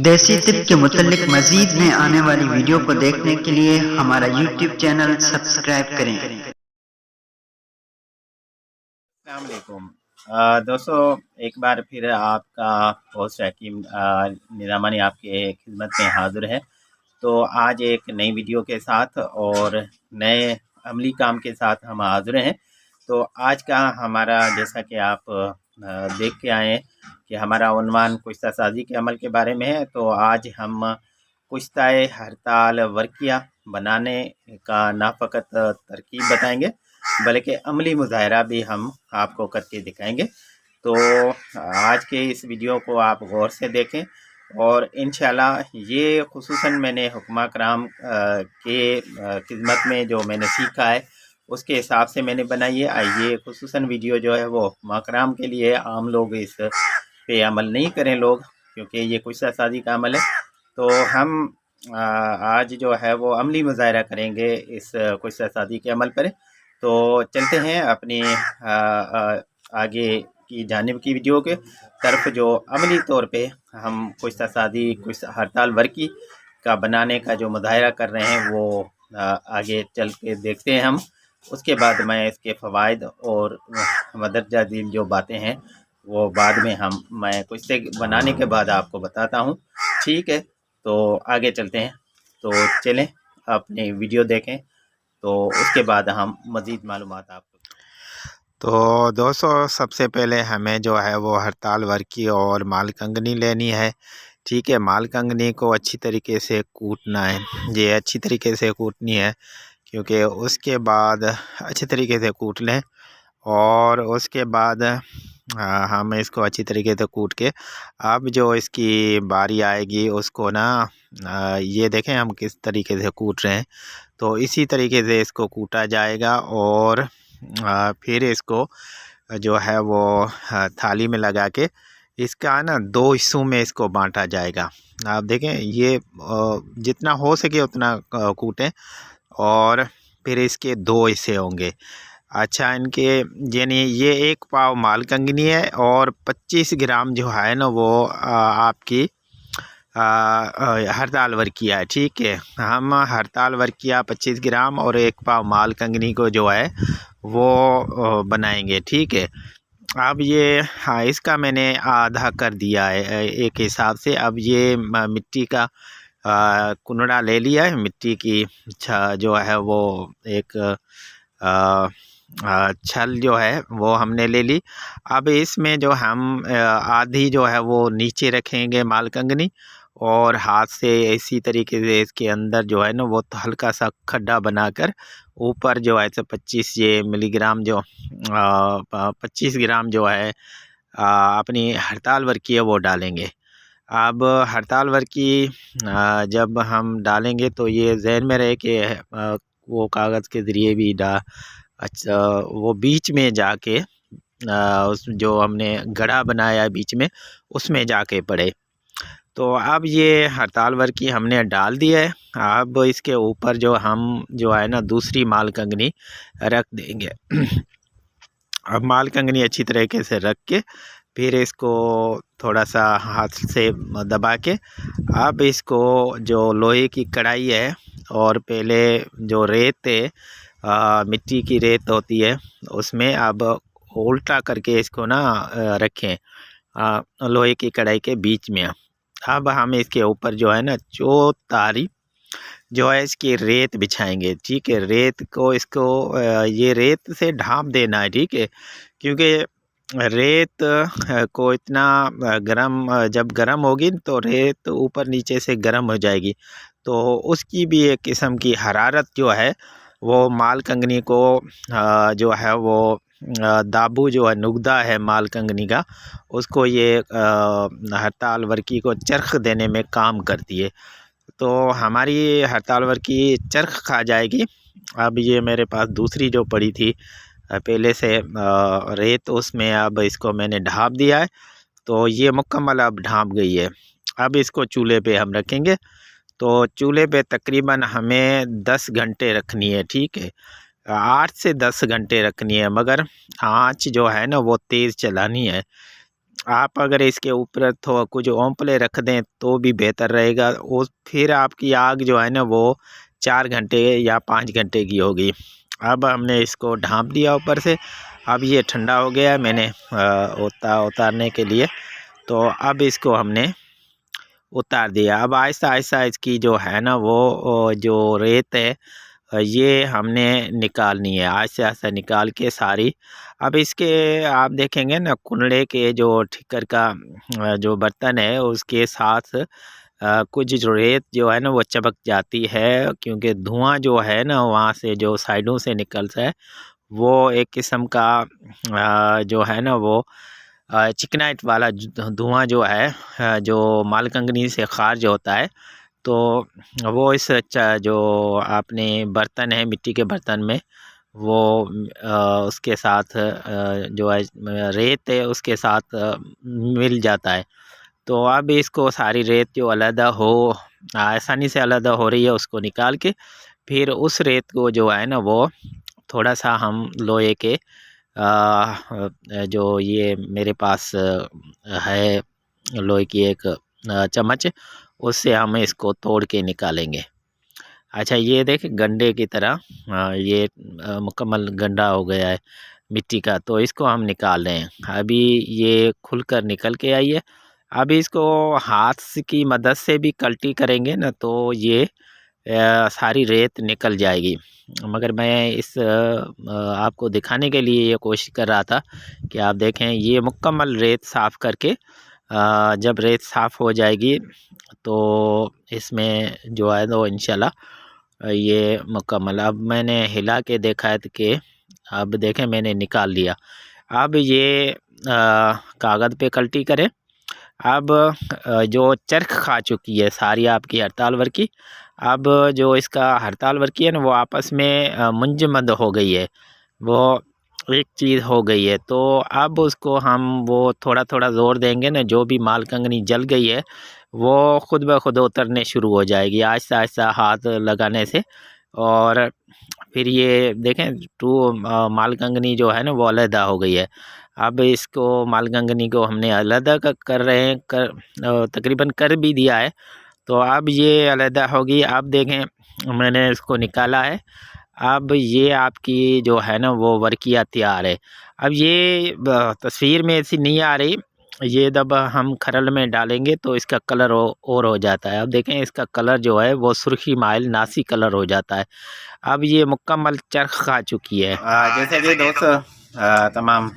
देसी तिप के मुतल्लिक मज़ीद में आने वाली वीडियो को देखने के लिए हमारा यूट्यूब चैनल सब्सक्राइब करें। अस्सलाम वालेकुम। दोस्तों, एक बार फिर आपका होस्ट हकीम निज़ामानी आपके खिदमत में हाज़िर है। तो आज एक नई वीडियो के साथ और नए अमली काम के साथ हम हाज़िर हैं। तो आज का हमारा, जैसा कि आप देख के आए कि हमारा उन्वान कुश्ता साजी के अमल के बारे में है। तो आज हम कुश्ताए हड़ताल वर्किया बनाने का ना फ़कत तरकीब बताएंगे बल्कि अमली मुज़ाहरा भी हम आपको करके दिखाएंगे। तो आज के इस वीडियो को आप गौर से देखें और इंशाल्लाह ये खुसूसन मैंने हुक्मा कराम के खिदमत में जो मैंने सीखा है उसके हिसाब से मैंने बनाई है। ये खुसूसन वीडियो जो है वो हुक्मा कराम के लिए, आम लोग इस पे अमल नहीं करें लोग, क्योंकि ये कुश्ता साजी का अमल है। तो हम आज जो है वो अमली मुज़ाहरा करेंगे इस कुश्ता साजी के अमल पर। तो चलते हैं अपनी आगे की जानिब की वीडियो के तरफ, जो अमली तौर पे हम कुश्ता साजी कुश्ता हड़ताल वर्की का बनाने का जो मुज़ाहरा कर रहे हैं वो आगे चल के देखते हैं हम। उसके बाद मैं इसके फ़वाइद और मदरजा झील जो बातें हैं वो बाद में मैं कुश्ते बनाने के बाद आपको बताता हूँ। ठीक है, तो आगे चलते हैं। तो चलें अपनी वीडियो देखें, तो उसके बाद हम मज़ीद मालूमात आपको। तो दोस्तों, सबसे पहले हमें जो है वो हड़ताल वर्की और मालकंगनी लेनी है। ठीक है, मालकंगनी को अच्छी तरीके से कूटना है, ये अच्छी तरीके से कूटनी है, क्योंकि उसके बाद अच्छी तरीके से कूट लें और उसके बाद हम इसको अच्छी तरीके से कूट के अब जो इसकी बारी आएगी उसको ना ये देखें हम किस तरीके से कूट रहे हैं। तो इसी तरीके से इसको कूटा जाएगा और फिर इसको जो है वो थाली में लगा के इसका ना दो हिस्सों में इसको बांटा जाएगा। आप देखें, ये जितना हो सके उतना कूटें और फिर इसके दो हिस्से होंगे। अच्छा, इनके यानी ये 1 पाव मालकंगनी है और 25 ग्राम जो है ना वो आपकी हड़ताल वर्किया है। ठीक है, हम हड़ताल वर्किया 25 ग्राम और 1 पाव मालकंगनी को जो है वो बनाएंगे। ठीक है, अब ये इसका मैंने आधा कर दिया है एक हिसाब से। अब ये मिट्टी का कुंडा ले लिया है, मिट्टी की जो है वो एक छल जो है वो हमने ले ली। अब इसमें जो हम आधी जो है वो नीचे रखेंगे मालकंगनी और हाथ से इसी तरीके से इसके अंदर जो है ना वो हल्का सा खड्डा बनाकर ऊपर जो है 25 ये मिलीग्राम जो 25 ग्राम जो है अपनी हड़ताल वर्की है वो डालेंगे। अब हड़ताल वर्की जब हम डालेंगे तो ये जहन में रहे कि वो कागज़ के ज़रिए भी अच्छा वो बीच में जाके उस जो हमने गड्ढा बनाया है बीच में उसमें जाके पड़े। तो अब ये हड़ताल वर्की हमने डाल दिया है। अब इसके ऊपर जो है ना दूसरी मालकंगनी रख देंगे। अब मालकंगनी अच्छी तरीके से रख के फिर इसको थोड़ा सा हाथ से दबा के अब इसको जो लोहे की कढ़ाई है और पहले जो रेत है मिट्टी की रेत होती है उसमें अब उल्टा करके इसको ना रखें लोहे की कढ़ाई के बीच में। अब हम इसके ऊपर जो है ना चौतारी जो है इसकी रेत बिछाएंगे। ठीक है, रेत को इसको ये रेत से ढाँप देना है। ठीक है, क्योंकि रेत को इतना जब गर्म होगी तो रेत ऊपर नीचे से गर्म हो जाएगी, तो उसकी भी एक किस्म की हरारत जो है वो मालकंगनी को जो है वो दाबू जो है नुकदा है मालकंगनी का, उसको ये हड़ताल वर्की को चरख देने में काम करती है। तो हमारी हड़ताल वर्की चरख खा जाएगी। अब ये मेरे पास दूसरी जो पड़ी थी पहले से रेत, उसमें अब इसको मैंने ढाँप दिया है, तो ये मुकम्मल अब ढाँप गई है। अब इसको चूल्हे पे हम रखेंगे। तो चूल्हे पे तकरीबन हमें 10 घंटे रखनी है। ठीक है, 8 से 10 घंटे रखनी है, मगर आँच जो है ना वो तेज़ चलानी है। आप अगर इसके ऊपर थोड़ा कुछ ओंपले रख दें तो भी बेहतर रहेगा। वो फिर आपकी आग जो है ना वो 4 घंटे या 5 घंटे की होगी। अब हमने इसको ढाँप दिया ऊपर से। अब ये ठंडा हो गया है, मैंने उतारने के लिए, तो अब इसको हमने उतार दिया। अब आहिस्ता आहिस्ता इसकी जो है ना वो जो रेत है ये हमने निकालनी है, आहिस्ता आहिस्ता निकाल के सारी। अब इसके आप देखेंगे ना कुंडे के जो ठिक्कर का जो बर्तन है उसके साथ कुछ जो रेत जो है ना वो चपक जाती है, क्योंकि धुआं जो है ना वहाँ से जो साइडों से निकलता है वो एक किस्म का जो है ना वो चिकनाइट वाला धुआं जो है जो मालकंगनी से खारिज होता है। तो वो इस जो आपने बर्तन है मिट्टी के बर्तन में वो उसके साथ जो है रेत है उसके साथ मिल जाता है। तो अब इसको सारी रेत जो अलग हो आसानी से अलग हो रही है उसको निकाल के फिर उस रेत को जो है ना वो थोड़ा सा हम लोहे के जो ये मेरे पास है लोहे की एक चम्मच, उससे हम इसको तोड़ के निकालेंगे। अच्छा ये देख गंडे की तरह ये मुकम्मल गंडा हो गया है मिट्टी का, तो इसको हम निकाल रहे हैं। अभी ये खुलकर निकल के आई है। अभी इसको हाथ की मदद से भी कल्टी करेंगे ना तो ये सारी रेत निकल जाएगी। मगर मैं इस आपको दिखाने के लिए ये कोशिश कर रहा था कि आप देखें ये मुकम्मल रेत साफ़ करके जब रेत साफ़ हो जाएगी तो इसमें जो है तो इंशाल्लाह ये मुकम्मल। अब मैंने हिला के देखा है कि अब देखें मैंने निकाल लिया। अब ये कागज़ पे कल्टी करें। अब जो चरख खा चुकी है सारी आपकी हड़ताल वर्की, अब जो इसका हड़ताल वर्की है ना वो आपस में मुंजमद हो गई है, वो एक चीज़ हो गई है। तो अब उसको हम वो थोड़ा थोड़ा ज़ोर देंगे ना, जो भी माल कंगनी जल गई है वो खुद ब खुद उतरने शुरू हो जाएगी आहिस्ता आहिस्ता हाथ लगाने से। और फिर ये देखें माल कंगनी जो है ना वो अलहदा हो गई है। अब इसको मालगंगनी को हमने अलहदा कर रहे हैं, तकरीबन कर भी दिया है। तो अब ये अलहदा होगी। अब देखें मैंने इसको निकाला है। अब ये आपकी जो है ना वो वर्किया तैयार है। अब ये तस्वीर में ऐसी नहीं आ रही, ये जब हम खरल में डालेंगे तो इसका कलर और हो जाता है। अब देखें इसका कलर जो है वो सुर्खी माइल नासी कलर हो जाता है। अब ये मुकम्मल चरख खा चुकी है। जैसे कि दोस्तों तमाम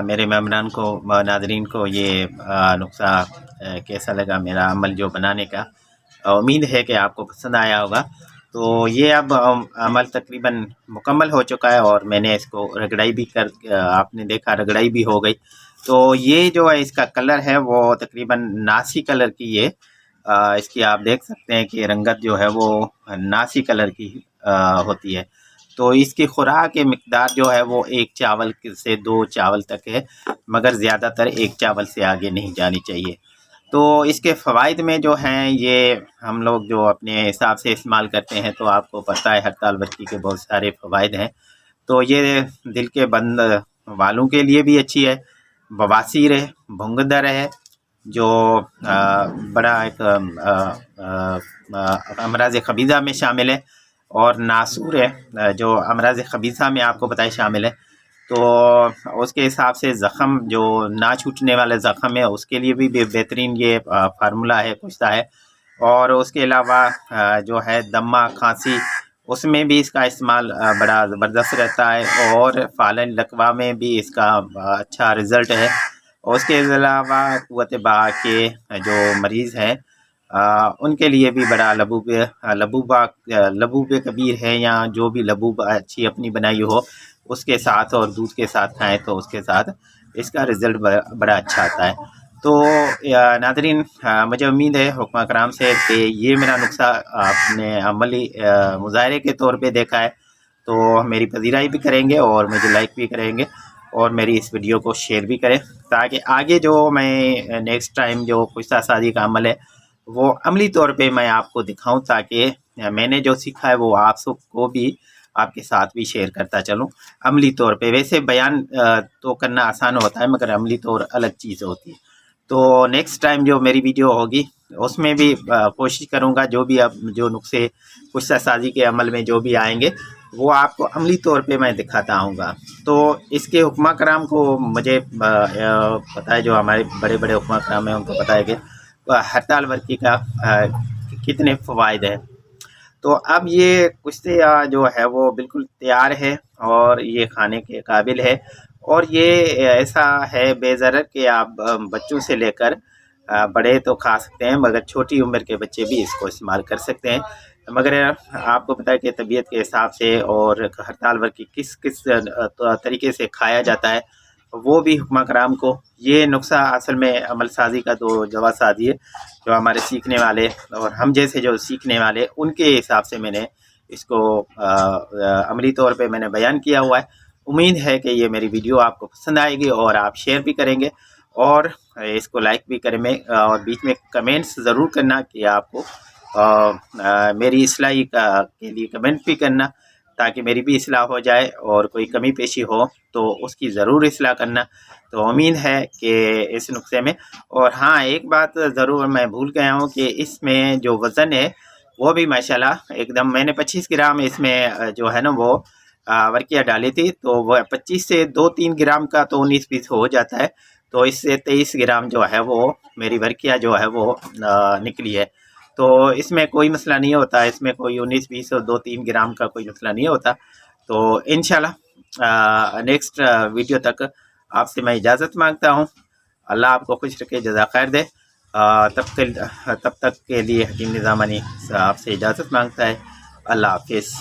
मेरे मेम्बरान को नाज़रीन को ये नुस्खा कैसा लगा मेरा अमल जो बनाने का, उम्मीद है कि आपको पसंद आया होगा। तो ये अब अमल तकरीबन मुकम्मल हो चुका है और मैंने इसको रगड़ाई भी कर आपने देखा रगड़ाई भी हो गई। तो ये जो है इसका कलर है वो तकरीबन नासी कलर की है। इसकी आप देख सकते हैं कि रंगत जो है वो नासी कलर की होती है। तो इसकी खुराक की मिकदार जो है वो 1 चावल से 2 चावल तक है, मगर ज़्यादातर 1 चावल से आगे नहीं जानी चाहिए। तो इसके फ़वाइद में जो हैं ये हम लोग जो अपने हिसाब से इस्तेमाल करते हैं, तो आपको पता है हड़ताल वर्की के बहुत सारे फ़वाइद हैं। तो ये दिल के बंद वालों के लिए भी अच्छी है, बवासीर है, भुंगदर है, जो बड़ा एक अमराज़ ख़बीज़ा में शामिल है, और नासूर है जो अमराज़ ख़बीज़ा में आपको पता है शामिल है। तो उसके हिसाब से ज़ख़म जो ना छूटने वाले ज़ख़म है उसके लिए भी बेहतरीन ये फार्मूला है कुश्ता है। और उसके अलावा जो है दमा खांसी उसमें भी इसका इस्तेमाल बड़ा ज़बरदस्त रहता है, और फ़ालन लकवा में भी इसका अच्छा रिज़ल्ट है। और उसके अलावा क़ुव्वत बहा के जो मरीज़ हैं उनके लिए भी बड़ा लबूब कबीर है, या जो भी लबूब अच्छी अपनी बनाई हो उसके साथ और दूध के साथ खाएं तो उसके साथ इसका रिज़ल्ट बड़ा अच्छा आता है। तो नाज़रीन मुझे उम्मीद है हुक्मा कराम से कि ये मेरा नुस्खा आपने अमली मुज़ाहरे के तौर पे देखा है, तो मेरी पज़ीराई भी करेंगे और मुझे लाइक भी करेंगे और मेरी इस वीडियो को शेयर भी करें, ताकि आगे जो मैं नेक्स्ट टाइम जो कुश्ता साजी का अमल है वो अमली तौर पे मैं आपको दिखाऊं, ताकि मैंने जो सीखा है वो आप सबको भी आपके साथ भी शेयर करता चलूं अमली तौर पे। वैसे बयान तो करना आसान होता है, मगर अमली तौर अलग चीज़ होती है। तो नेक्स्ट टाइम जो मेरी वीडियो होगी उसमें भी कोशिश करूँगा जो भी अब जो नुस्खे कुश्ता साजी के अमल में जो भी आएंगे वो आपको अमली तौर पे मैं दिखाता आऊँगा। तो इसके हुक्मा कराम को मुझे पता है, जो हमारे बड़े बड़े हुक्मा कराम हैं उनको पता है कि हड़ताल वर्की का कितने फ़वाइद हैं। तो अब ये कुश्ते जो है वो बिल्कुल तैयार है और ये खाने के काबिल है, और ये ऐसा है बेज़रर कि आप बच्चों से लेकर बड़े तो खा सकते हैं, मगर छोटी उम्र के बच्चे भी इसको इस्तेमाल कर सकते हैं। मगर आपको पता है कि तबीयत के हिसाब से और हड़ताल वर्की किस किस तरीके से खाया जाता है, वो भी हुक्मा कराम को ये नुस्खा असल में अमल साजी का तो जवा साजी है, जो हमारे सीखने वाले और हम जैसे जो सीखने वाले उनके हिसाब से मैंने इसको अमली तौर पे मैंने बयान किया हुआ है। उम्मीद है कि ये मेरी वीडियो आपको पसंद आएगी और आप शेयर भी करेंगे और इसको लाइक भी करें, और बीच में कमेंट्स ज़रूर करना कि आपको मेरी इस्लाही के लिए कमेंट भी करना, ताकि मेरी भी इस्लाह हो जाए, और कोई कमी पेशी हो तो उसकी ज़रूर इस्लाह करना। तो उम्मीद है कि इस नुस्खे में, और हाँ एक बात ज़रूर मैं भूल गया हूँ कि इसमें जो वज़न है वो भी माशाल्लाह एकदम, मैंने 25 ग्राम इसमें जो है ना वो वर्किया डाली थी, तो वह 25 से 2-3 ग्राम का तो 19-20 हो जाता है, तो इससे 23 ग्राम जो है वो मेरी वर्किया जो है वो निकली है। तो इसमें कोई मसला नहीं होता, इसमें कोई 19-20 और 2-3 ग्राम का कोई मसला नहीं होता। तो इंशाल्लाह नेक्स्ट वीडियो तक आपसे मैं इजाज़त मांगता हूँ। अल्लाह आपको खुश रखे, जज़ा खैर दे। तब तक के लिए हकीम निज़ामानी आपसे इजाज़त मांगता है। अल्लाह हाफिज़।